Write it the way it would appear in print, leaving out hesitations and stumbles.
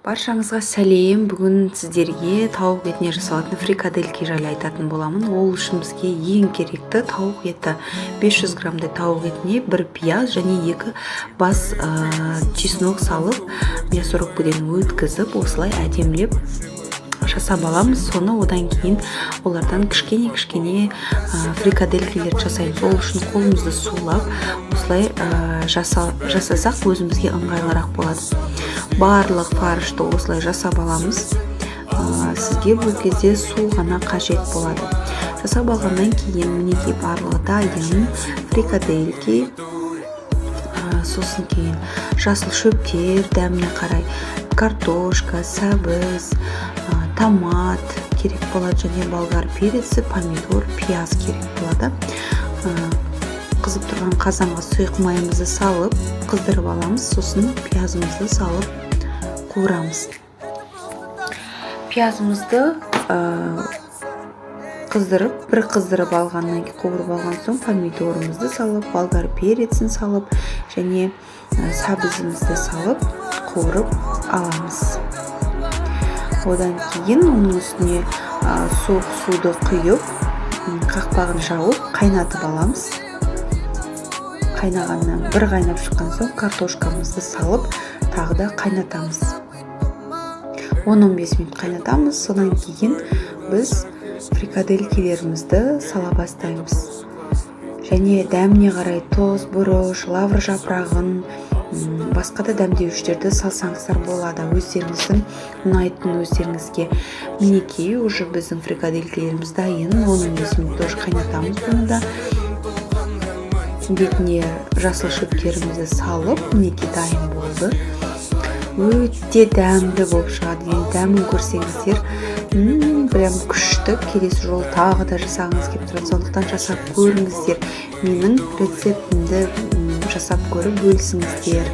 Баршаңызға сәлем. Бүгін сіздерге тауық етіне жасалатын фрикадельки жайлы айтатын боламын. Ол үшін бізге ең керекті тауық еті. 500 граммдай тауық етіне 1 пияз және 2 бас чеснок салып, мясорубкіден өткізіп, осылай әдемілеп жасап аламыз. Соны одан кейін олардан кішкене фрикаделькилер жасаймыз. Ол үшін қолымызды сулап, осылай жасасақ өзімізге ыңғайлырақ болады. Барлық фаршты осылай жасап аламыз. Сізге бұл кезде су ғана қажет болады. Жасап алғаннан кейін мінекей барлығы дайын. Фрикадельки, сосын кейін жасыл шөптер дәміне қарай, картошка, сәбіз, томат керек болады, және болгар пересі, помидор, пияз керек болады. Қызып тұрған қазанға сұйық майымызды салып, қыздырып аламыз. Сосын пиязымызды салып қуырамыз. Пиязымызды қыздырып алғаннан кейін, қуырып алған соң помидорымызды салып, болгар перецін салып, және сәбізімізді салып қуырып аламыз. Одан кейін оның үстіне суық суды құйып, қақпағын жауып, қайнатып аламыз. Қайнағаннан бір қайнап шыққан соң картошкамызды салып, тағы да қайнатамыз. 10-15 минут қайнатамыз. Содан кейін біз фрикаделькилерімізді сала бастаймыз. Және дәміне қарай тоз, бұрыш, лавр жапырағын, басқа да дәмдеуіштерді салсаңыздар болады. Өздеріңіздің ұнайтын өздеріңізге. Мінекей уже біздің фрикаделькилеріміз дайын. 10-15 минут тоже қайнатамыз бұны да. Бетіне жасыл шөптерімізді салып, мінекей дайын болды. Өте дәмді болып шығады. Дәмін көрсеңіздер, прям күшті. Келесі жол тағы да жасағыңыз келіп тұрады. Сондықтан жасап көріңіздер. Менің рецептімді жасап көріп бөлісіңіздер.